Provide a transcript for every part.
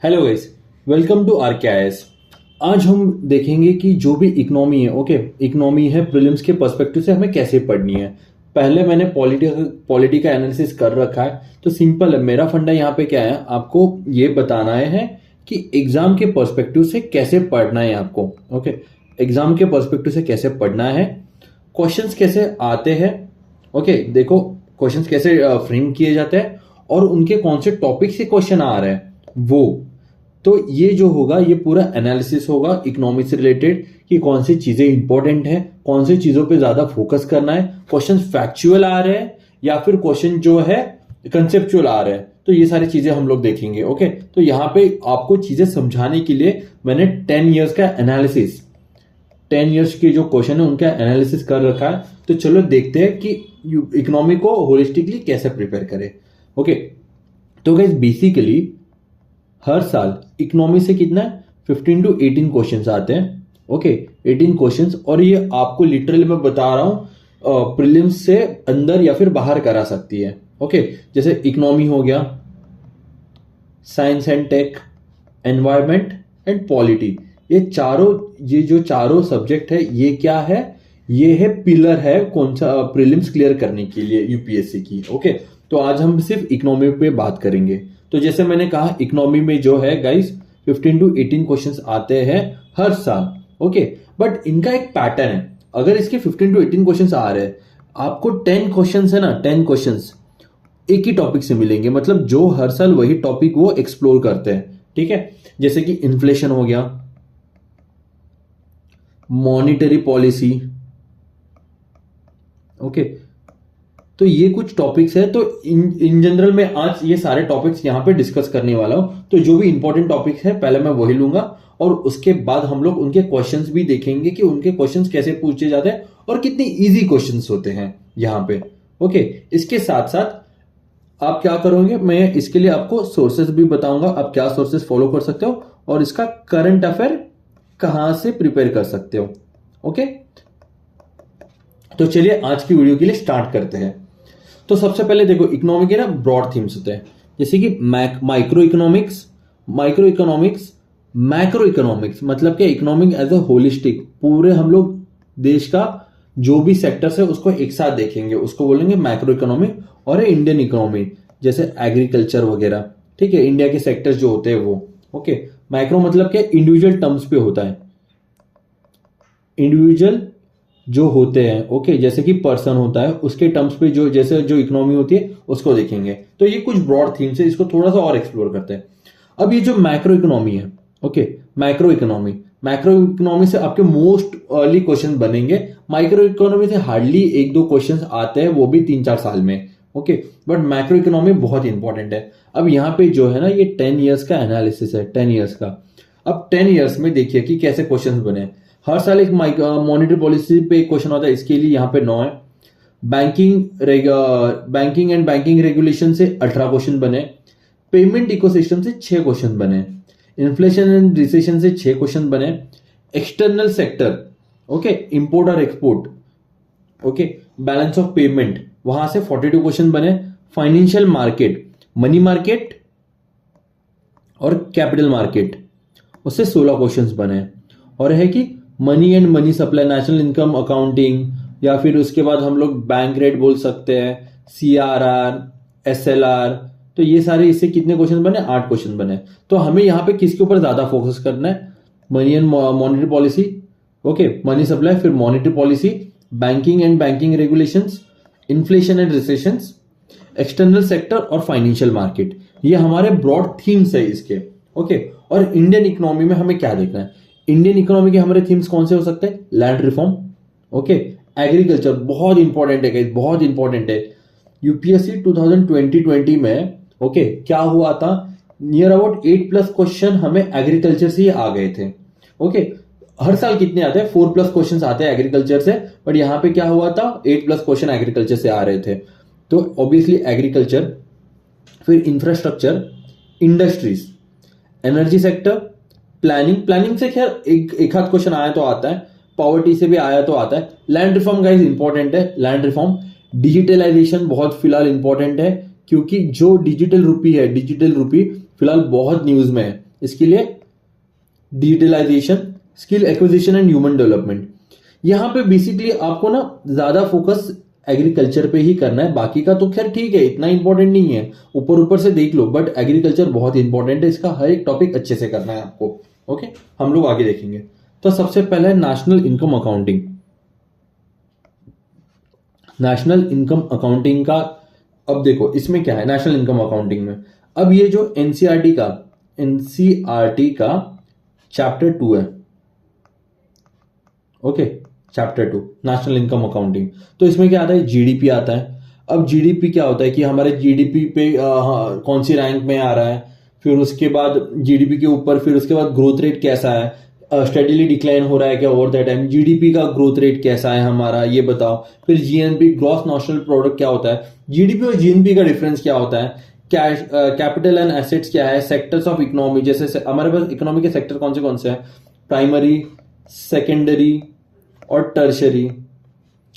Hello guys, welcome to RKIS. आज हम देखेंगे कि जो भी इकोनॉमी है, इकोनॉमी है प्रीलिम्स के पर्सपेक्टिव से हमें कैसे पढ़नी है। पहले मैंने पॉलिटी का एनालिसिस कर रखा है, तो सिंपल है। मेरा फंडा यहाँ पे क्या है, आपको ये बताना है कि एग्जाम के पर्सपेक्टिव से कैसे पढ़ना है आपको। एग्जाम के पर्सपेक्टिव से कैसे पढ़ना है, क्वेश्चंस कैसे आते हैं। देखो क्वेश्चंस कैसे फ्रेम किए जाते हैं और उनके कौन से टॉपिक से क्वेश्चन आ रहे हैं वो। तो ये जो होगा, ये पूरा एनालिसिस होगा इकोनॉमी से रिलेटेड कि कौन सी चीजें इंपॉर्टेंट है, कौन सी चीजों पे ज्यादा फोकस करना है, क्वेश्चन फैक्चुअल आ रहे हैं या फिर क्वेश्चन जो है कंसेप्चुअल आ रहे हैं। तो ये सारी चीजें हम लोग देखेंगे। तो यहाँ पे आपको चीजें समझाने के लिए मैंने 10 इयर्स का एनालिसिस, 10 इयर्स के जो क्वेश्चन है उनका एनालिसिस कर रखा है। तो चलो देखते हैं कि इकोनॉमी को होलिस्टिकली कैसे प्रिपेयर करें। तो गाइस बेसिकली हर साल इकोनॉमी से कितना 15 टू 18 क्वेश्चंस आते हैं। 18 क्वेश्चंस, और ये आपको लिटरली मैं बता रहा हूं प्रीलिम्स से अंदर या फिर बाहर करा सकती है। जैसे इकोनॉमी हो गया, science and tech, environment and polity, ये जो चारों सब्जेक्ट है, ये क्या है, ये है पिलर है कौन सा प्रीलिम्स क्लियर करने के लिए यूपीएससी की। तो आज हम सिर्फ इकोनॉमी पे बात करेंगे। तो जैसे मैंने कहा, इकोनॉमी में जो है गाइस 15 टू 18 क्वेश्चंस आते हैं हर साल। बट इनका एक पैटर्न है। अगर इसके 15 टू 18 क्वेश्चंस आ रहे हैं, आपको 10 क्वेश्चंस है ना, 10 क्वेश्चंस एक ही टॉपिक से मिलेंगे। मतलब जो हर साल वही टॉपिक वो एक्सप्लोर करते हैं। ठीक है, जैसे कि इन्फ्लेशन हो गया, मॉनिटरी पॉलिसी। तो ये कुछ टॉपिक्स है। तो इन जनरल में आज ये सारे टॉपिक्स यहां पे डिस्कस करने वाला हूं। तो जो भी इंपॉर्टेंट टॉपिक्स है पहले मैं वही लूंगा, और उसके बाद हम लोग उनके क्वेश्चंस भी देखेंगे कि उनके क्वेश्चंस कैसे पूछे जाते हैं और कितने इजी क्वेश्चंस होते हैं यहां पे। इसके साथ साथ आप क्या करोगे, मैं इसके लिए आपको सोर्सेस भी बताऊंगा, आप क्या सोर्सेस फॉलो कर सकते हो और इसका करंट अफेयर कहां से प्रिपेयर कर सकते हो। तो चलिए आज की वीडियो के लिए स्टार्ट करते हैं। तो सबसे पहले देखो, इकोनॉमी के ना ब्रॉड थीम्स होते हैं, जैसे कि माइक्रो इकोनॉमिक्स, मैक्रो इकोनॉमिक्स। मतलब क्या, इकोनॉमिक एज ए होलिस्टिक, पूरे हम लोग देश का जो भी सेक्टर्स है उसको एक साथ देखेंगे, उसको बोलेंगे मैक्रो इकोनॉमी। और इंडियन इकोनॉमी, जैसे एग्रीकल्चर वगैरह। ठीक है, इंडिया के सेक्टर्स जो होते हैं वो। माइक्रो मतलब क्या, इंडिविजुअल टर्म्स पे होता है, इंडिविजुअल जो होते हैं। जैसे कि पर्सन होता है, उसके टर्म्स पे जो जैसे जो इकोनॉमी होती है उसको देखेंगे। तो ये कुछ ब्रॉड थीम्स है, इसको थोड़ा सा और एक्सप्लोर करते हैं। अब ये जो मैक्रो इकोनॉमी है, मैक्रो इकोनॉमी से आपके मोस्ट अर्ली क्वेश्चन बनेंगे। माइक्रो इकोनॉमी से हार्डली 1-2 क्वेश्चन आते हैं, वो भी 3-4 साल में। बट मैक्रो इकोनॉमी बहुत इंपॉर्टेंट है। अब यहाँ पे जो है ना, ये 10 ईयर्स का एनालिसिस है, 10 ईयर्स का। अब 10 ईयर्स में देखिए कि कैसे क्वेश्चन बने। हर साल एक मॉनेटरी पॉलिसी पे क्वेश्चन होता है, इसके लिए यहाँ पे 9 है। बैंकिंग एंड बैंकिंग रेगुलेशन से 18 क्वेश्चन बने। पेमेंट इकोसिस्टम से 6 क्वेश्चन बने। इन्फ्लेशन एंड रिसेशन से 6 क्वेश्चन बने। एक्सटर्नल सेक्टर, इंपोर्ट और एक्सपोर्ट, बैलेंस ऑफ पेमेंट, वहां से 42 क्वेश्चन बने। फाइनेंशियल मार्केट, मनी मार्केट और कैपिटल मार्केट, उससे 16 क्वेश्चंस बने। और है कि money and money supply, national income accounting, या फिर उसके बाद हम लोग बैंक रेट बोल सकते हैं, CRR, SLR। तो ये सारे, इससे कितने क्वेश्चन बने, 8 क्वेश्चन बने। तो हमें यहाँ पे किसके ऊपर ज्यादा फोकस करना है, money and monetary policy, money supply, फिर monetary policy, banking and banking regulations, inflation and recessions, external sector और फाइनेंशियल मार्केट। ये हमारे ब्रॉड थीम्स है इसके। और इंडियन इकोनॉमी में हमें क्या देखना है, इंडियन इकोनॉमी के हमारे थीम्स कौन से हो सकते हैं, लैंड रिफॉर्म, एग्रीकल्चर बहुत इंपॉर्टेंट है, बहुत इंपॉर्टेंट है। यूपीएससी 2020 में क्या हुआ था, नियर अबाउट 8+ क्वेश्चन हमें एग्रीकल्चर से ही आ गए थे। हर साल कितने आते हैं, 4+ क्वेश्चन आते हैं एग्रीकल्चर से, बट यहां पे क्या हुआ था, 8+ क्वेश्चन एग्रीकल्चर से आ रहे थे। तो ऑब्वियसली एग्रीकल्चर, फिर infrastructure, industries, energy sector, planning से खैर एक आध क्वेश्चन आया तो आता है, पॉवर्टी से भी आया तो आता है। लैंड रिफॉर्म गाइस इंपॉर्टेंट है, लैंड रिफॉर्म। डिजिटलाइजेशन बहुत फिलहाल इंपॉर्टेंट है, क्योंकि जो डिजिटल रूपी है, डिजिटल रूपी फिलहाल बहुत न्यूज में है। इसके लिए digitalisation, skill acquisition and human development. यहां पे बेसिकली आपको ना ज्यादा फोकस एग्रीकल्चर पे ही करना है, बाकी का तो खैर ठीक है, इतना इंपॉर्टेंट नहीं है, ऊपर ऊपर से देख लो, बट एग्रीकल्चर बहुत इंपॉर्टेंट है, इसका हर एक टॉपिक अच्छे से करना है आपको। ओके, हम लोग आगे देखेंगे। तो सबसे पहले national income accounting. National income accounting का अब देखो इसमें क्या है नेशनल इनकम अकाउंटिंग में। अब ये जो एनसीईआरटी का चैप्टर 2 है, okay, chapter 2 national income accounting. तो इसमें क्या आता है, जीडीपी आता है। अब जीडीपी क्या होता है कि हमारे जीडीपी पे कौन सी रैंक में आ रहा है, फिर उसके बाद जीडीपी के ऊपर फिर उसके बाद ग्रोथ रेट कैसा है, स्टेडीली डिक्लाइन हो रहा है क्या ओवर दैट टाइम, जीडीपी का ग्रोथ रेट कैसा है हमारा ये बताओ। फिर जीएनपी ग्रॉस नेशनल प्रोडक्ट क्या होता है, जीडीपी और जीएनपी का डिफरेंस क्या होता है, कैश कैपिटल एंड एसेट्स क्या है, सेक्टर्स ऑफ इकोनॉमी, जैसे हमारे पास इकोनॉमी के सेक्टर कौन से हैं, प्राइमरी, सेकेंडरी और टर्शरी।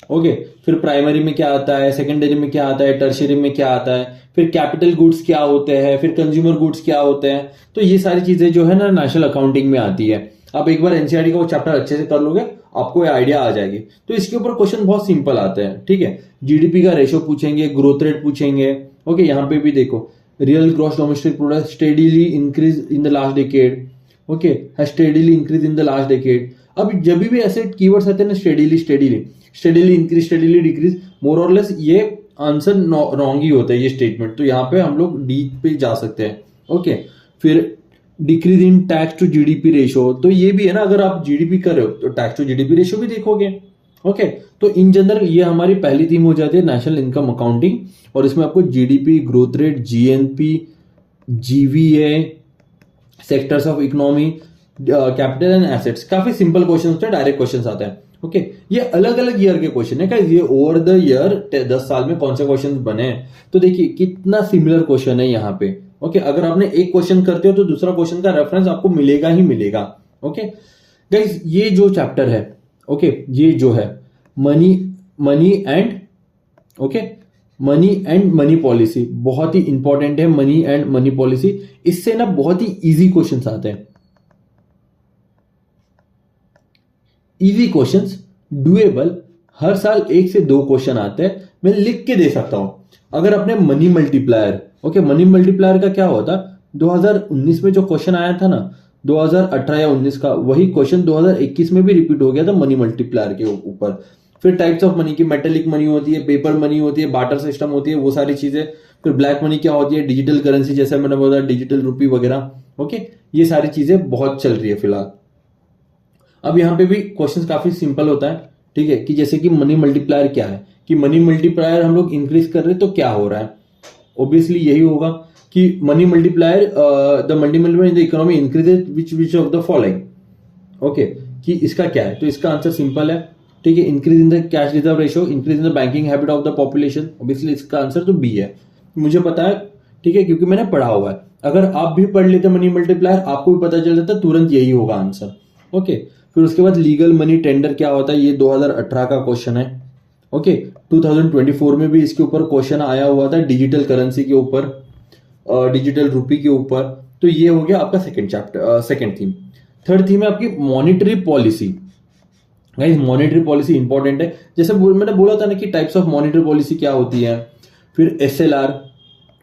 ओके, फिर प्राइमरी में क्या आता है, सेकेंडरी में क्या आता है, टर्शरी में क्या आता है, फिर कैपिटल गुड्स क्या होते हैं, फिर कंज्यूमर गुड्स क्या होते हैं। तो ये सारी चीजें जो है ना नेशनल अकाउंटिंग में आती है। आप एक बार एनसीईआरटी का वो चैप्टर अच्छे से कर लोगे, आपको ये आइडिया आ जाएगी। तो इसके ऊपर क्वेश्चन बहुत सिंपल आते हैं, ठीक है। जीडीपी का रेशो पूछेंगे, ग्रोथ रेट पूछेंगे। ओके, यहां पे भी देखो, real gross domestic product steadily increase in the last decade, okay, has steadily increase in the last decade. अब जब भी ऐसे कीवर्ड्स आते हैं ना, स्टेडीली इंक्रीज, स्टेडीली डिक्रीज, मोर और लेस ये आंसर रॉन्ग ही होता है ये स्टेटमेंट। तो यहाँ पे हम लोग डी पे जा सकते हैं। ओके, फिर decrease in tax to GDP ratio, तो ये भी है ना, अगर आप जीडीपी कर रहे हो तो टैक्स टू जीडीपी रेशो भी देखोगे। ओके, तो इन जनरल ये हमारी पहली थीम हो जाती है नेशनल इनकम अकाउंटिंग, और इसमें आपको GDP, growth rate, GNP, GVA, sectors of economy, capital and assets, काफी सिंपल क्वेश्चन होते हैं, डायरेक्ट क्वेश्चन आते हैं। ओके, ये अलग अलग ईयर के क्वेश्चन है क्या, ये ओवर द ईयर 10 साल में कौन से क्वेश्चन बने हैं। तो देखिए कितना सिमिलर क्वेश्चन है यहाँ पे। ओके, अगर आपने एक क्वेश्चन करते हो तो दूसरा क्वेश्चन का रेफरेंस आपको मिलेगा ही मिलेगा। ओके गाइस, ये जो चैप्टर है, ओके, ये जो है मनी एंड मनी पॉलिसी बहुत ही इंपॉर्टेंट है। मनी एंड मनी पॉलिसी, इससे ना बहुत ही इजी क्वेश्चंस आते हैं, इजी क्वेश्चंस, डुएबल। हर साल 1 से 2 क्वेश्चन आते हैं, मैं लिख के दे सकता हूं। अगर अपने money multiplier, okay, money multiplier का क्या होता, 2019 में जो क्वेश्चन आया था ना, 2018 या 19 का, वही क्वेश्चन 2021 में भी रिपीट हो गया था मनी मल्टीप्लायर के ऊपर। फिर टाइप्स ऑफ मनी की, मेटेलिक मनी होती है, पेपर मनी होती है, बार्टर सिस्टम होती है, वो सारी चीजें। फिर ब्लैक मनी क्या होती है, डिजिटल करेंसी, जैसे मैंने बोला डिजिटल रुपी वगैरह। ओके, ये सारी चीजें बहुत चल रही है फिलहाल। अब यहाँ पे भी क्वेश्चन काफी सिंपल होता है, ठीक है, कि जैसे कि मनी मल्टीप्लायर क्या है, कि मनी मल्टीप्लायर हम लोग इंक्रीज कर रहे हैं तो क्या हो रहा है, ऑब्वियसली यही होगा कि money multiplier, the multi multiplier in the economy increases which of the following. Okay, कि इसका क्या है, तो इसका आंसर सिंपल है, ठीक है, increase in the cash reserve ratio, increase in the banking habit of the population. Obviously इसका आंसर तो बी है, मुझे पता है, ठीक है, क्योंकि मैंने पढ़ा हुआ है। अगर आप भी पढ़ लेते मनी मल्टीप्लायर, आपको भी पता चल जाता, तुरंत यही होगा आंसर। ओके, फिर उसके बाद लीगल मनी टेंडर क्या होता है, ये 2018 का क्वेश्चन है। ओके, 2024 में भी इसके ऊपर क्वेश्चन आया हुआ था, डिजिटल करेंसी के ऊपर, डिजिटल रुपी के ऊपर। तो ये हो गया आपका second chapter, second theme. Third theme है आपकी monetary policy. Guys, monetary policy important है, जैसे मैंने बोला था ना कि टाइप्स ऑफ मॉनेटरी पॉलिसी क्या होती है। फिर एसएलआर,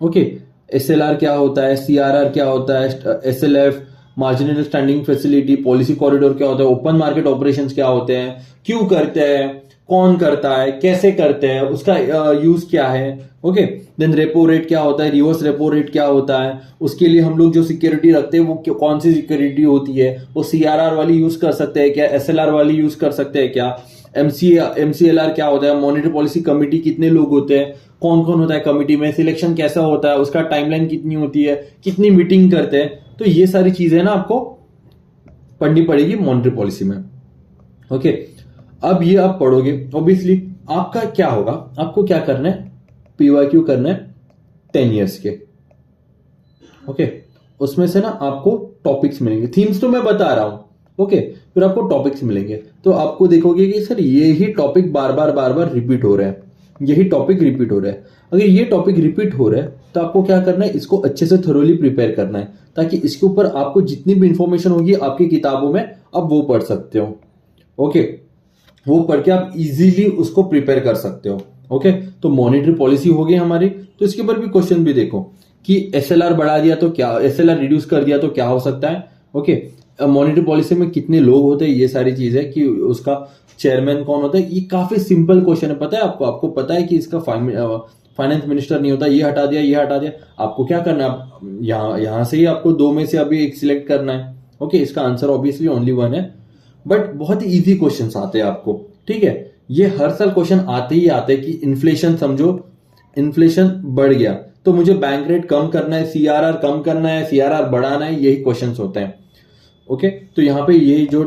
ओके, एसएलआर क्या होता है, सीआरआर क्या होता है, SLF, marginal standing facility, policy corridor क्या होता है, ओपन मार्केट ऑपरेशंस क्या होते हैं, क्यों करते हैं, कौन करता है, कैसे करते हैं, उसका यूज क्या है। ओके, देन रेपो रेट क्या होता है, रिवर्स रेपो रेट क्या होता है, उसके लिए हम लोग जो सिक्योरिटी रखते हैं वो कौन सी सिक्योरिटी होती है, वो सीआरआर वाली यूज कर सकते हैं क्या, एसएलआर वाली यूज कर सकते हैं क्या, एमसीएलआर क्या होता है, मॉनेटरी पॉलिसी कमिटी कितने लोग होते हैं, कौन कौन होता है कमिटी में, सिलेक्शन कैसा होता है, उसका टाइमलाइन कितनी होती है, कितनी मीटिंग करते हैं। तो ये सारी चीजें ना आपको पढ़नी पड़ेगी मॉनेटरी पॉलिसी में। ओके, अब ये आप पढ़ोगे, ऑब्वियसली आपका क्या होगा, आपको क्या करना है, पीवाईक्यू करना है 10 इयर्स के। ओके, उसमें से ना आपको टॉपिक्स मिलेंगे, थीम्स तो मैं बता रहा हूं। ओके, फिर आपको टॉपिक्स मिलेंगे, तो आपको देखोगे कि सर ये ही टॉपिक बार बार रिपीट हो रहे हैं। यही टॉपिक रिपीट हो रहा है। अगर ये टॉपिक रिपीट हो रहा है तो आपको क्या करना है, इसको अच्छे से थोरोली प्रिपेयर करना है, ताकि इसके ऊपर आपको जितनी भी इंफॉर्मेशन होगी आपकी किताबों में आप वो पढ़ सकते हो। ओके, वो पढ़ के आप इजीली उसको प्रिपेयर कर सकते हो। ओके, तो मॉनेटरी पॉलिसी होगी हमारी, तो इसके ऊपर भी क्वेश्चन भी देखो कि एसएलआर बढ़ा दिया तो क्या, एसएलआर रिड्यूस कर दिया तो क्या हो सकता है। ओके, मॉनेटरी पॉलिसी में कितने लोग होते हैं, ये सारी चीज है कि उसका चेयरमैन कौन होता है। ये काफी सिंपल क्वेश्चन है, पता है आपको, आपको पता है कि इसका फाइनेंस मिनिस्टर नहीं होता, ये हटा दिया, ये हटा दिया। आपको क्या करना है, आप यहां से ही आपको दो में से अभी एक सिलेक्ट करना है। ओके, इसका आंसर ऑब्वियसली ओनली वन है, बट बहुत ही इजी क्वेश्चंस आते हैं आपको। ठीक है, ये हर साल क्वेश्चन आते ही आते हैं कि इन्फ्लेशन समझो, इन्फ्लेशन बढ़ गया तो मुझे बैंक रेट कम करना है, सीआरआर कम करना है, सीआरआर बढ़ाना है, यही क्वेश्चंस होते हैं। ओके, तो यहाँ पे ये जो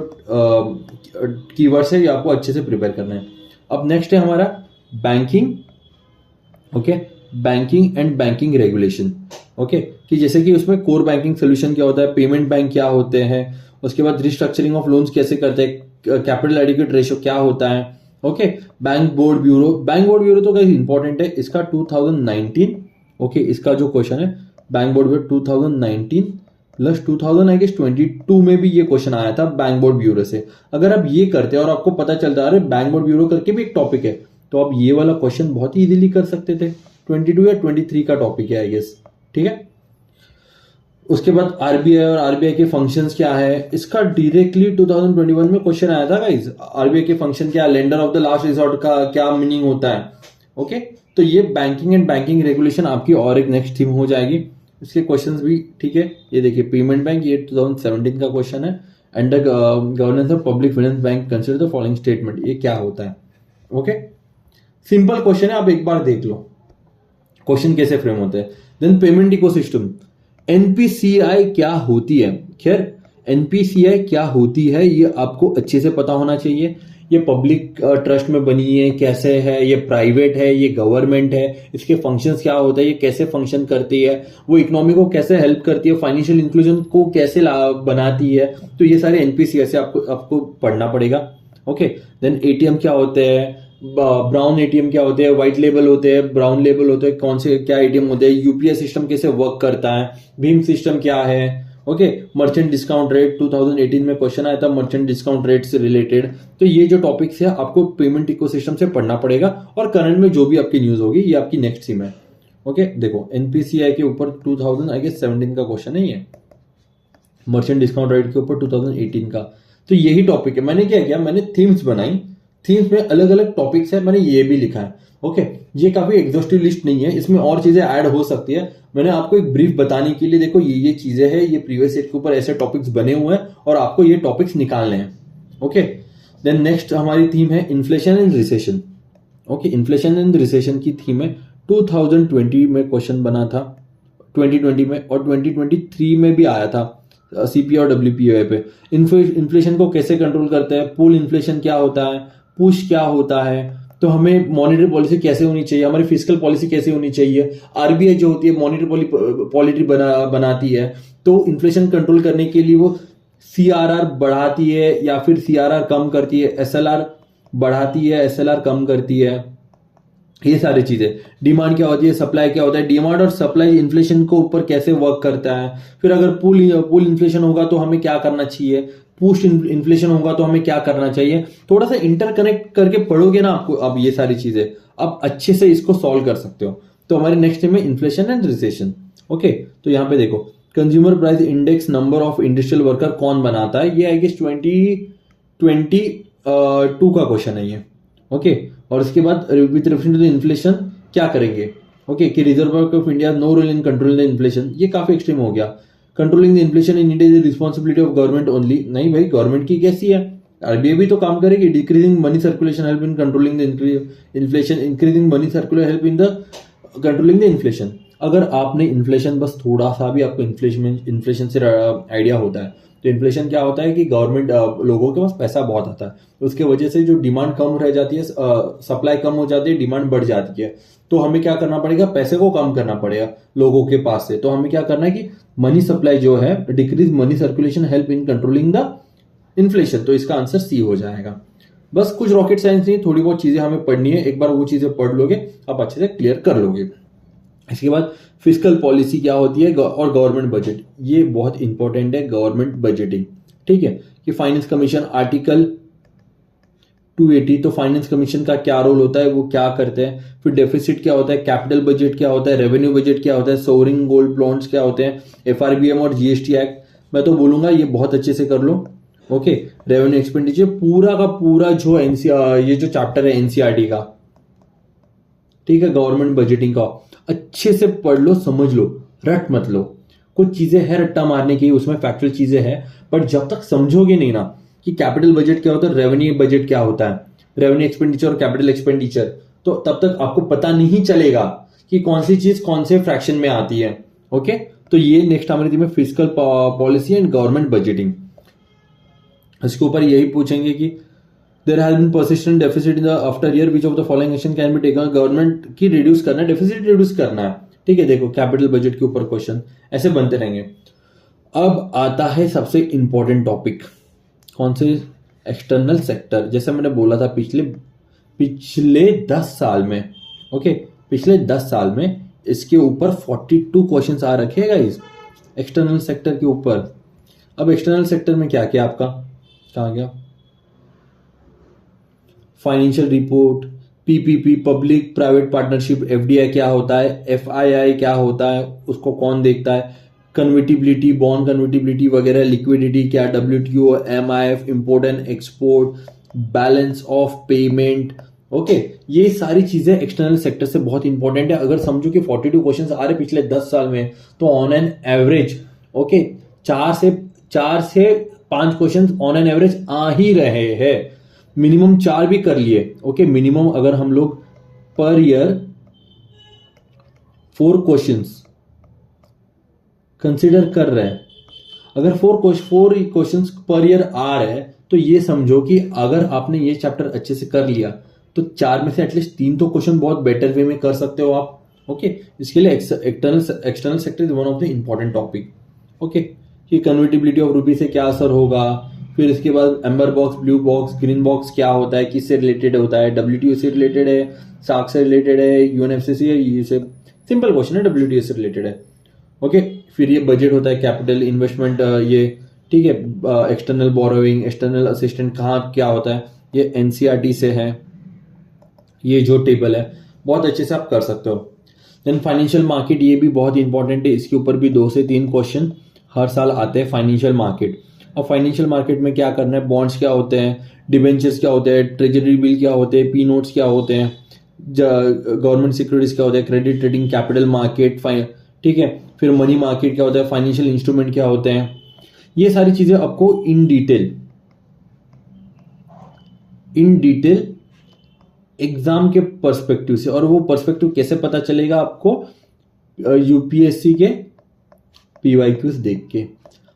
कीवर्ड्स है ये आपको अच्छे से प्रिपेयर करना है। अब नेक्स्ट है हमारा banking. Okay, banking and banking regulation. Okay, कि जैसे कि उसमें कोर बैंकिंग सोल्यूशन क्या होता है, पेमेंट बैंक क्या होते हैं, उसके बाद रिस्ट्रक्चरिंग ऑफ लोन्स कैसे करते हैं, कैपिटल एडिक्वेट रेशियो क्या होता है। Okay, bank board bureau, bank board bureau तो काफी इंपॉर्टेंट है, इसका 2019। ओके, इसका जो क्वेश्चन है bank board bureau 2019 plus 2000 I guess 22 में भी ये क्वेश्चन आया था बैंक बोर्ड ब्यूरो से। अगर आप ये करते हैं और आपको पता चलता है अरे बैंक बोर्ड ब्यूरो करके भी एक टॉपिक है, तो आप ये वाला क्वेश्चन बहुत ही इजीली कर सकते थे। 22 या 23 का टॉपिक है आई गेस। ठीक है, उसके बाद आरबीआई और आरबीआई के फंक्शंस क्या है, इसका डायरेक्टली 2021 में क्वेश्चन आया था गाइस। आरबीआई के फंक्शन क्या, lender of the last resort का क्या मीनिंग होता है। ओके, तो ये बैंकिंग एंड बैंकिंग रेगुलेशन आपकी और एक नेक्स्ट थीम हो जाएगी। इसके क्वेश्चंस भी ठीक है, ये देखिए पेमेंट बैंक, ये 2017 का क्वेश्चन है। Under governance of public finance bank consider the following statement, ये क्या होता है। ओके, सिंपल क्वेश्चन है, आप एक बार देख लो क्वेश्चन कैसे फ्रेम होते हैं। देन पेमेंट इकोसिस्टम, एनपीसीआई क्या होती है। खैर, एनपीसीआई क्या होती है ये आपको अच्छे से पता होना चाहिए। ये पब्लिक ट्रस्ट में बनी है, कैसे है, ये प्राइवेट है, ये गवर्नमेंट है, इसके फंक्शंस क्या होते हैं, ये कैसे फंक्शन करती है, वो इकोनॉमी को कैसे हेल्प करती है, फाइनेंशियल इंक्लूजन को कैसे बनाती है। तो ये सारे एनपीसीआई से आपको पढ़ना पड़ेगा। ओके, देन एटीएम क्या होते हैं, ब्राउन एटीएम क्या होते हैं, व्हाइट लेबल होते हैं, ब्राउन लेबल होते हैं, कौन से क्या एटीएम होते हैं, यूपीआई सिस्टम कैसे वर्क करता है, भीम सिस्टम क्या है। ओके, मर्चेंट डिस्काउंट रेट 2018 में क्वेश्चन आया था मर्चेंट डिस्काउंट रेट से रिलेटेड। तो ये जो टॉपिक्स है आपको पेमेंट इकोसिस्टम से पढ़ना पड़ेगा, और करंट में जो भी आपकी न्यूज होगी ये आपकी नेक्स्ट थीम है। ओके, देखो एनपीसीआई के ऊपर 2017 का क्वेश्चन है, ये मर्चेंट डिस्काउंट रेट के ऊपर 2018 का। तो यही टॉपिक है। मैंने क्या किया, मैंने थीम्स बनाई, थीम्स में अलग अलग टॉपिक्स है, मैंने ये भी लिखा है। ओके, ये काफी एग्जॉस्टिव लिस्ट नहीं है, इसमें और चीजें ऐड हो सकती है। मैंने आपको एक ब्रीफ बताने के लिए, देखो ये चीजें हैं, ये प्रीवियस ईयर के ऊपर ऐसे टॉपिक्स बने हुए हैं और आपको ये टॉपिक्स निकालने हैं। ओके, देन नेक्स्ट हमारी थीम है inflation and recession. Okay, inflation and recession की थीम है 2020 में क्वेश्चन बना था, 2020 में, और 2023 में भी आया था सीपीआई और डब्ल्यूपीआई पे। इन्फ्लेशन को कैसे कंट्रोल करते हैं, पूल इन्फ्लेशन क्या होता है, पुश क्या होता है, तो हमें मॉनेटरी पॉलिसी कैसे होनी चाहिए, हमारी फिस्कल पॉलिसी कैसे होनी चाहिए, आरबीआई जो होती है मॉनेटरी पॉलिसी बनाती है, तो इन्फ्लेशन कंट्रोल करने के लिए वो सीआरआर बढ़ाती है या फिर सीआरआर कम करती है, एसएलआर बढ़ाती है, एसएलआर कम करती है, ये सारी चीजें। डिमांड क्या होती है, सप्लाई क्या होता है, डिमांड और सप्लाई इन्फ्लेशन को ऊपर कैसे वर्क करता है। फिर अगर पुल इन्फ्लेशन होगा तो हमें क्या करना चाहिए, पुश इन्फ्लेशन होगा तो हमें क्या करना चाहिए। थोड़ा सा इंटरकनेक्ट करके पढ़ोगे ना आपको, अब ये सारी चीजें आप अच्छे से इसको सॉल्व कर सकते हो। तो हमारे नेक्स्ट में इन्फ्लेशन एंड रिसेशन। ओके, तो यहाँ पे देखो consumer price index number of industrial worker कौन बनाता है, ये आई गेस 2022 का क्वेश्चन है ये। ओके, और उसके बाद with reference to the inflation क्या करेंगे। ओके, कि Reserve Bank of India no role in controlling the inflation, ये काफी एक्सट्रीम हो गया। Controlling the inflation in India is the responsibility of government only, नहीं भाई, गवर्नमेंट की कैसी है, आरबीआई भी तो काम करेगी। Decreasing money circulation help in controlling the inflation, increasing money circulation help in the controlling the inflation. अगर आपने इन्फ्लेशन, बस थोड़ा सा भी आपको इन्फ्लेशन से आइडिया होता है, तो इन्फ्लेशन क्या होता है कि गवर्नमेंट लोगों के पास पैसा बहुत आता है, उसके वजह से जो डिमांड कम रह जाती है, सप्लाई कम हो जाती है, डिमांड बढ़ जाती है। तो हमें क्या करना पड़ेगा, पैसे को कम करना पड़ेगा लोगों के पास से। तो हमें क्या करना है कि मनी सप्लाई जो है, decrease money circulation help in controlling the inflation. तो इसका आंसर सी हो जाएगा। बस कुछ रॉकेट साइंस नहीं, थोड़ी बहुत चीजें हमें पढ़नी है, एक बार वो चीजें पढ़ लोगे आप अच्छे से क्लियर कर लोगे। इसके बाद फिस्कल पॉलिसी क्या होती है और गवर्नमेंट बजट, ये बहुत इंपॉर्टेंट है, गवर्नमेंट बजटिंग। ठीक है, कि फाइनेंस कमीशन आर्टिकल 280, तो फाइनेंस कमीशन का क्या रोल होता है, वो क्या करते हैं। फिर डेफिसिट क्या होता है, कैपिटल बजट क्या होता है, रेवेन्यू बजट क्या होता है, सोवरिन गोल्ड बॉन्ड्स क्या होते हैं, एफआरबीएम और जीएसटी एक्ट। मैं तो बोलूंगा ये बहुत अच्छे से कर लो। ओके, रेवेन्यू एक्सपेंडिचर पूरा का पूरा जो ये जो चैप्टर है एनसीईआरटी का, ठीक है, गवर्नमेंट बजटिंग का, अच्छे से पढ़ लो, समझ लो, रट मत लो। कुछ चीजें है रट्टा मारने की, उसमें फैक्चुअल चीजें हैं, पर जब तक समझोगे नहीं ना कि कैपिटल बजट क्या होता है, रेवेन्यू बजट क्या होता है, रेवेन्यू एक्सपेंडिचर और कैपिटल एक्सपेंडिचर, तो तब तक आपको पता नहीं चलेगा कि कौन सी चीज कौन से फ्रैक्शन में आती है। ओके, तो ये नेक्स्ट हमारी थी में fiscal policy and government budgeting. इसके ऊपर यही पूछेंगे कि there has been persistent deficit in the after year, which of the following action can be taken. Government की रिड्यूस करना है, डेफिसिट रिड्यूस करना है। ठीक है, देखो कैपिटल बजट के ऊपर क्वेश्चन ऐसे बनते रहेंगे। अब आता है सबसे इंपॉर्टेंट टॉपिक, कौन से, एक्सटर्नल सेक्टर। जैसे मैंने बोला था पिछले 10 साल में, ओके, पिछले 10 साल में इसके ऊपर 42 क्वेश्चंस आ रखे हैं गाइस, एक्सटर्नल सेक्टर के ऊपर। अब एक्सटर्नल सेक्टर में क्या क्या आपका कहा गया, financial report, PPP, public private partnership, FDI क्या होता है, एफआईआई क्या होता है, उसको कौन देखता है, कन्वर्टिबिलिटी, बॉन्ड कन्वर्टिबिलिटी वगैरह, लिक्विडिटी क्या, WTO, MIF, import and export, balance of payment. Okay, ये सारी चीजें एक्सटर्नल सेक्टर से बहुत इंपॉर्टेंट है। अगर समझो कि 42 क्वेश्चंस आ रहे पिछले 10 साल में, तो ऑन एन एवरेज, ओके, 4 से 5 क्वेश्चंस ऑन एन एवरेज आ ही रहे हैं। मिनिमम 4 भी कर लिए, ओके, मिनिमम अगर हम लोग पर ईयर 4 क्वेश्चंस कंसिडर कर रहे हैं, अगर 4 क्वेश्चंस पर ईयर आ रहे हैं, तो ये समझो कि अगर आपने ये चैप्टर अच्छे से कर लिया तो 4 में से एटलीस्ट 3 तो क्वेश्चन बहुत बेटर वे में कर सकते हो आप। ओके, इसके लिए external sector is one of the important topic. Okay, कि कन्वर्टिबिलिटी ऑफ रूपी से क्या असर होगा, फिर इसके बाद amber box, blue box, green box क्या होता है, किससे रिलेटेड होता है, डब्ल्यूटीओ से रिलेटेड है, सार्क से रिलेटेड है, यूएनएफसीसी है, ये से सिंपल क्वेश्चन है, डब्ल्यूटीओ से रिलेटेड है। ओके, फिर ये बजट होता है, कैपिटल इन्वेस्टमेंट, ये ठीक है, एक्सटर्नल बोरोइंग, एक्सटर्नल असिस्टेंट कहाँ क्या होता है, ये एनसीईआरटी से है, ये जो टेबल है बहुत अच्छे से आप कर सकते हो। देन फाइनेंशियल मार्केट, ये भी बहुत इंपॉर्टेंट है, इसके ऊपर भी 2 से 3 क्वेश्चन हर साल आते हैं। फाइनेंशियल मार्केट, और फाइनेंशियल मार्केट में क्या करना है, बॉन्ड्स क्या होते हैं, डिबेंचर्स क्या होते हैं, ट्रेजरी बिल क्या होते हैं, पी नोट्स क्या होते हैं, गवर्नमेंट सिक्योरिटीज क्या होते हैं, क्रेडिट ट्रेडिंग, कैपिटल मार्केट, ठीक है, फिर मनी मार्केट क्या होता है, फाइनेंशियल इंस्ट्रूमेंट क्या होते हैं, ये सारी चीजें आपको इन डिटेल एग्जाम के पर्सपेक्टिव से, और वो पर्सपेक्टिव कैसे पता चलेगा आपको, यूपीएससी के पीवाईक्यूज देख के।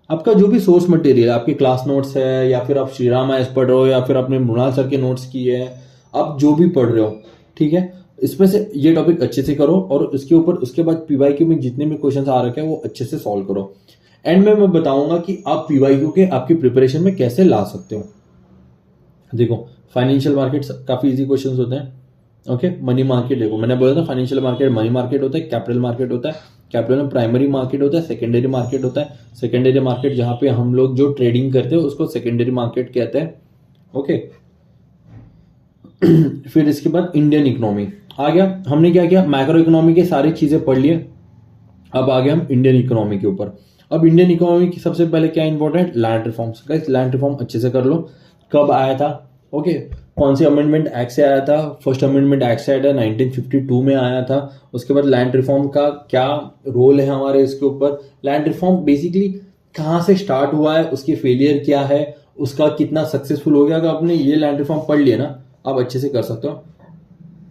आपका जो भी सोर्स मटेरियल, आपके क्लास नोट्स है, या फिर आप श्रीराम आईएएस पढ़ रहे हो, या फिर आपने मृणाल सर के नोट्स किए हैं, आप जो भी पढ़ रहे हो, ठीक है, इसमें से ये टॉपिक अच्छे से करो, और उसके ऊपर उसके बाद पीवाईक्यू में जितने भी क्वेश्चन आ रखे हैं वो अच्छे से सॉल्व करो। एंड में मैं बताऊंगा कि आप पीवाईक्यू के आपकी प्रिपरेशन में कैसे ला सकते हो। देखो, फाइनेंशियल मार्केट काफी इजी क्वेश्चंस होते हैं। ओके, मनी मार्केट, देखो मैंने बोला था फाइनेंशियल मार्केट मनी मार्केट होता है, कैपिटल मार्केट होता है, कैपिटल में प्राइमरी मार्केट होता है, सेकेंडरी मार्केट होता है, सेकेंडरी मार्केट जहां पे हम लोग जो ट्रेडिंग करते हैं उसको सेकेंडरी मार्केट कहते हैं। ओके, फिर इसके बाद इंडियन इकोनॉमी आ गया। हमने क्या किया, मैक्रो इकोनॉमी के सारी चीजें पढ़ लिए, अब आ गया हम इंडियन इकोनॉमी के ऊपर। अब इंडियन इकोनॉमी की सबसे पहले क्या important, land reforms. Guys, land reform अच्छे से कर लो। कब आया था, ओके, कौन सी अमेंडमेंट एक्ट से आया था, फर्स्ट अमेंडमेंट एक्ट से आया था, 1952 में आया था। उसके बाद लैंड रिफॉर्म का क्या रोल है हमारे इसके ऊपर, लैंड रिफॉर्म बेसिकली कहाँ से स्टार्ट हुआ है, उसकी फेलियर क्या है, उसका कितना सक्सेसफुल हो गया। अगर आपने ये लैंड रिफॉर्म पढ़ लिया ना, आप अच्छे से कर सकते हो।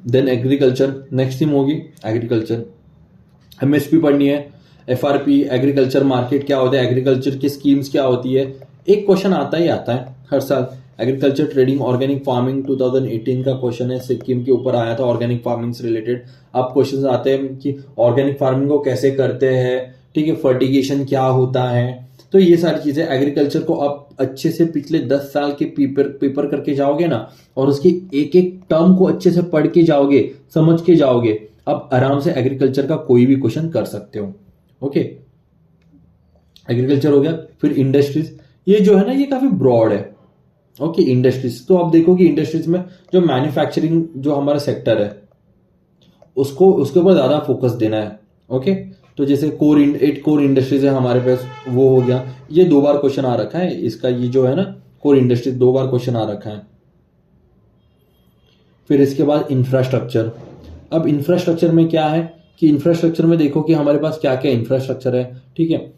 देन एग्रीकल्चर, नेक्स्ट थिंग होगी एग्रीकल्चर, एमएसपी पढ़नी है, एफआरपी, एग्रीकल्चर मार्केट क्या होता है, एग्रीकल्चर की स्कीम्स क्या होती है। एक क्वेश्चन आता ही आता है हर साल, एग्रीकल्चर ट्रेडिंग ऑर्गेनिक फार्मिंग 2018 का क्वेश्चन है, सिक्किम के ऊपर आया था, ऑर्गेनिक फार्मिंग से रिलेटेड। अब क्वेश्चन आते हैं कि ऑर्गेनिक फार्मिंग को कैसे करते हैं, ठीक है, फर्टिगेशन क्या होता है, तो ये सारी चीजें एग्रीकल्चर को आप अच्छे से पिछले 10 साल के पेपर करके जाओगे ना, और उसकी एक एक टर्म को अच्छे से पढ़ के जाओगे, समझ के जाओगे, आप आराम से एग्रीकल्चर का कोई भी क्वेश्चन कर सकते हो। ओके, एग्रीकल्चर हो गया। फिर इंडस्ट्रीज, ये जो है ना ये काफी ब्रॉड है। ओके, इंडस्ट्रीज तो आप देखो कि इंडस्ट्रीज में जो मैन्युफैक्चरिंग जो हमारा सेक्टर है उसको उसके ऊपर ज्यादा फोकस देना है। ओके, तो जैसे एट कोर इंडस्ट्रीज है हमारे पास, वो हो गया। ये 2 बार क्वेश्चन आ रखा है इसका, ये जो है ना कोर इंडस्ट्रीज 2 बार क्वेश्चन आ रखा है। फिर इसके बाद इंफ्रास्ट्रक्चर। अब इंफ्रास्ट्रक्चर में क्या है कि इंफ्रास्ट्रक्चर में देखो कि हमारे पास क्या क्या इंफ्रास्ट्रक्चर है। ठीक है,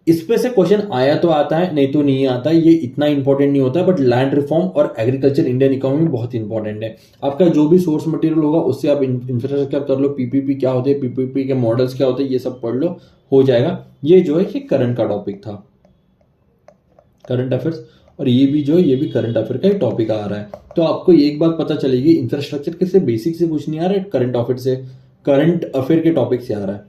इस पे से क्वेश्चन आया तो आता है, नहीं तो नहीं आता, ये इतना इंपॉर्टेंट नहीं होता है। बट लैंड रिफॉर्म और एग्रीकल्चर इंडियन इकोनॉमी बहुत इंपॉर्टेंट है। आपका जो भी सोर्स मटेरियल होगा उससे आप इंफ्रास्ट्रक्चर कर लो, पीपीपी क्या होते हैं, पीपीपी के मॉडल्स क्या होते हैं, ये सब पढ़ लो, हो जाएगा। ये जो है ये करंट का टॉपिक था, करंट अफेयर्स, और ये भी जो है ये भी करंट अफेयर का ही टॉपिक आ रहा है। तो आपको एक बात पता चलेगी, इंफ्रास्ट्रक्चर के से बेसिक से कुछ नहीं आ रहा है, करंट अफेयर से, करंट अफेयर के टॉपिक से आ रहा है।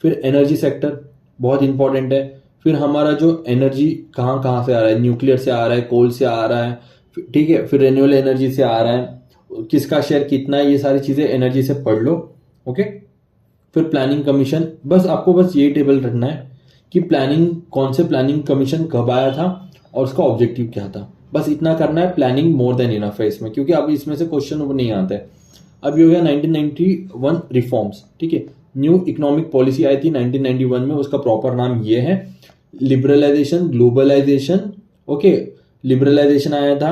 फिर एनर्जी सेक्टर बहुत इंपॉर्टेंट है। फिर हमारा जो एनर्जी कहाँ कहाँ से आ रहा है, न्यूक्लियर से आ रहा है, कोल से आ रहा है, ठीक है, फिर रिन्यूएबल एनर्जी से आ रहा है, किसका शेयर कितना है, ये सारी चीजें एनर्जी से पढ़ लो। ओके, फिर प्लानिंग कमीशन, बस आपको बस ये टेबल रखना है कि प्लानिंग कौन से प्लानिंग कमीशन कब आया था और उसका ऑब्जेक्टिव क्या था, बस इतना करना है। प्लानिंग मोर देन इनफ है इसमें, क्योंकि अब इसमें से क्वेश्चन नहीं आता है। अब ये हो गया 1991 रिफॉर्म्स। ठीक है, न्यू इकोनॉमिक पॉलिसी आई थी 1991 में, उसका प्रॉपर नाम ये है लिबरलाइजेशन, ग्लोबलाइजेशन। ओके, लिबरलाइजेशन आया था,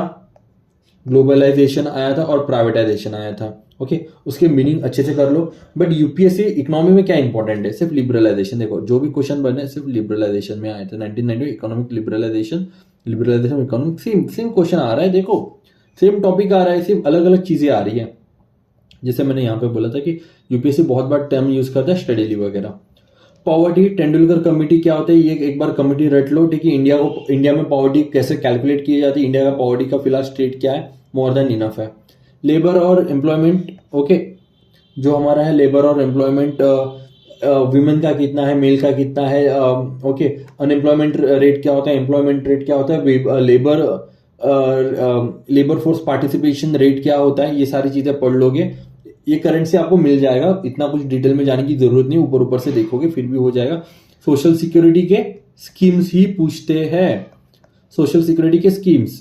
ग्लोबलाइजेशन आया था और प्राइवेटाइजेशन आया था। ओके, उसके मीनिंग अच्छे से कर लो। बट यूपीएससी इकोनॉमी में क्या इंपॉर्टेंट है, सिर्फ लिबरलाइजेशन। देखो जो भी क्वेश्चन बने सिर्फ लिबरलाइजेशन में आए थे। 1990 economic liberalisation, liberalisation economic, same question आ रहा है। देखो सेम टॉपिक आ रहा है, सिर्फ अलग अलग चीजें आ रही है। जैसे मैंने यहाँ पे बोला था कि यूपीएससी बहुत बार टर्म यूज करता है स्टडी वगैरह। पॉवर्टी, तेंदुलकर कमेटी क्या होता है, ये एक बार कमेटी रट लो। ठीक है, इंडिया में पॉवर्टी कैसे कैलकुलेट की जाती है, इंडिया का पॉवर्टी का फिलहाल स्टेट क्या है, मोर देन इनफ है। लेबर और एम्प्लॉयमेंट, ओके, जो हमारा है लेबर और एम्प्लॉयमेंट, विमेन का कितना है, मेल का कितना है, ओके, अनएम्प्लॉयमेंट रेट क्या होता है, एम्प्लॉयमेंट रेट क्या होता है, लेबर फोर्स पार्टिसिपेशन रेट क्या होता है, ये सारी चीजें पढ़ लोगे। ये करंट से आपको मिल जाएगा, इतना कुछ डिटेल में जाने की जरूरत नहीं, ऊपर ऊपर से देखोगे फिर भी हो जाएगा। सोशल सिक्योरिटी के स्कीम्स ही पूछते हैं, सोशल सिक्योरिटी के स्कीम्स,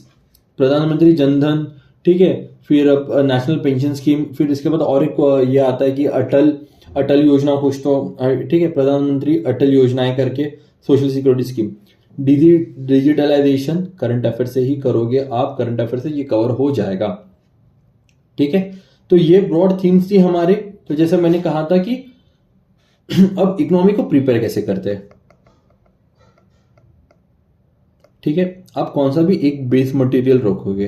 प्रधानमंत्री जनधन, ठीक है, फिर नेशनल पेंशन स्कीम, फिर इसके बाद और एक ये आता है कि अटल योजना कुछ तो, ठीक है, प्रधानमंत्री अटल योजनाएं करके social security scheme. Digitalisation current affair से ही करोगे आप, करंट अफेयर से ये कवर हो जाएगा। ठीक है, तो ये ब्रॉड थीम्स थी हमारे। तो जैसे मैंने कहा था कि अब इकोनॉमी को प्रिपेयर कैसे करते हैं। ठीक है, आप कौन सा भी एक बेस मटेरियल रखोगे।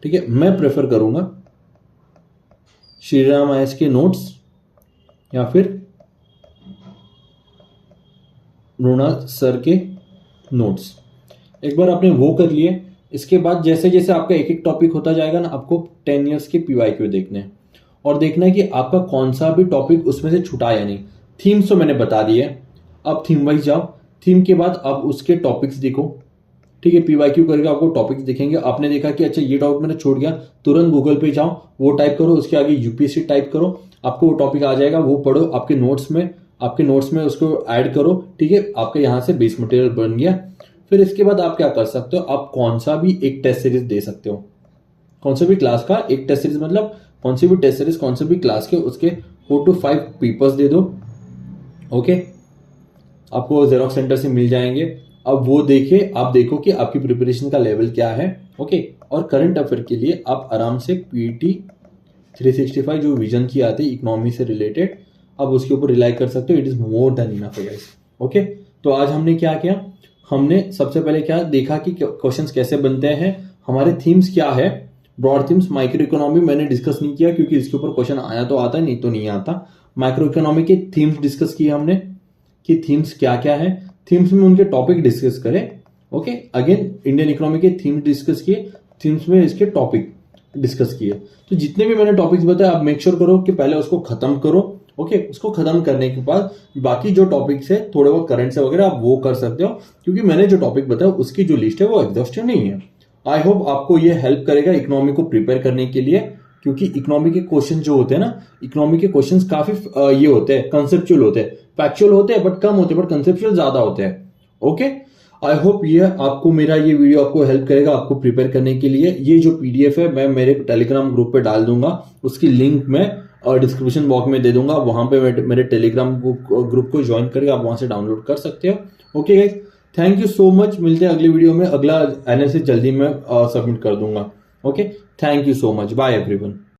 ठीक है, मैं प्रेफर करूंगा श्रीराम आईएएस के नोट्स या फिर मृणाल सर के नोट्स। एक बार आपने वो कर लिए, इसके बाद जैसे जैसे आपका एक एक टॉपिक होता जाएगा ना, आपको 10 इयर्स के पीवाईक्यू देखने हैं और देखना है कि आपका कौन सा भी टॉपिक उसमें से छुटा या नहीं। थीम्स तो मैंने बता दिए, अब थीम वाइज जाओ, थीम के बाद आप उसके टॉपिक्स देखो। ठीक है, पीवाईक्यू करके आपको टॉपिक्स दिखेंगे। आपने देखा कि अच्छा ये टॉपिक मैंने छोड़ गया, तुरंत गूगल पे जाओ, वो टाइप करो, उसके आगे यूपीएससी टाइप करो, आपको वो टॉपिक आ जाएगा, वो पढ़ो, आपके नोट्स में उसको ऐड करो। ठीक है, आपके यहाँ से बेस मटेरियल बन गया। फिर इसके बाद आप क्या कर सकते हो, आप कौन सा भी एक टेस्ट सीरीज दे सकते हो, कौन सा भी क्लास का एक टेस्ट सीरीज, मतलब कौन सी भी टेस्ट सीरीज कौन से भी क्लास के उसके 4 to 5 पेपर्स दे दो। ओके, आपको जेरोक्स सेंटर से मिल जाएंगे। अब वो आप देखो कि आपकी प्रिपरेशन का लेवल क्या है। ओके, और करंट अफेयर के लिए आप आराम से पीटी 365 जो विजन की आती है इकोनॉमी से रिलेटेड, आप उसके ऊपर रिलाई कर सकते हो। It is more than enough guys. Okay, तो आज हमने क्या किया, हमने सबसे पहले क्या देखा कि क्वेश्चंस कैसे बनते हैं, हमारे थीम्स क्या है, ब्रॉड थीम्स। माइक्रो इकोनॉमी मैंने डिस्कस नहीं किया क्योंकि इसके ऊपर क्वेश्चन आया तो आता है, नहीं तो नहीं आता। माइक्रो इकोनॉमी के थीम्स डिस्कस किए हमने कि थीम्स क्या क्या है, थीम्स में उनके टॉपिक डिस्कस करें। ओके, अगेन इंडियन इकोनॉमी के थीम्स डिस्कस किए, थीम्स में इसके टॉपिक डिस्कस किए। तो जितने भी मैंने टॉपिक्स बताए आप मेक श्योर करो कि पहले उसको खत्म करो, ओके, उसको खत्म करने के बाद बाकी जो टॉपिक्स है थोड़े बहुत करंट से वगैरह आप वो कर सकते हो, क्योंकि मैंने जो टॉपिक बताया उसकी जो लिस्ट है वो एग्जॉस्टिव नहीं है। आई होप आपको ये हेल्प करेगा इकोनॉमी को प्रिपेयर करने के लिए, क्योंकि इकोनॉमी के क्वेश्चन जो होते हैं ना, इकोनॉमी के क्वेश्चंस काफी ये होते हैं, कंसेप्चुअल होते हैं, फैक्चुअल होते हैं बट कम होते हैं, बट कंसेप्चुअल ज्यादा होते हैं। ओके, आई होप ये आपको मेरा ये वीडियो आपको हेल्प करेगा आपको प्रिपेयर करने के लिए। ये जो पीडीएफ है मैं मेरे टेलीग्राम ग्रुप पे डाल दूंगा, उसकी लिंक मैं डिस्क्रिप्शन बॉक्स में दे दूंगा, वहां पे मेरे टेलीग्राम ग्रुप को ज्वाइन करके आप वहां से डाउनलोड कर सकते हो। Okay guys, thank you so much, मिलते हैं अगली वीडियो में, अगला एनालिसिस जल्दी मैं सबमिट कर दूंगा। Okay, thank you so much, bye everyone.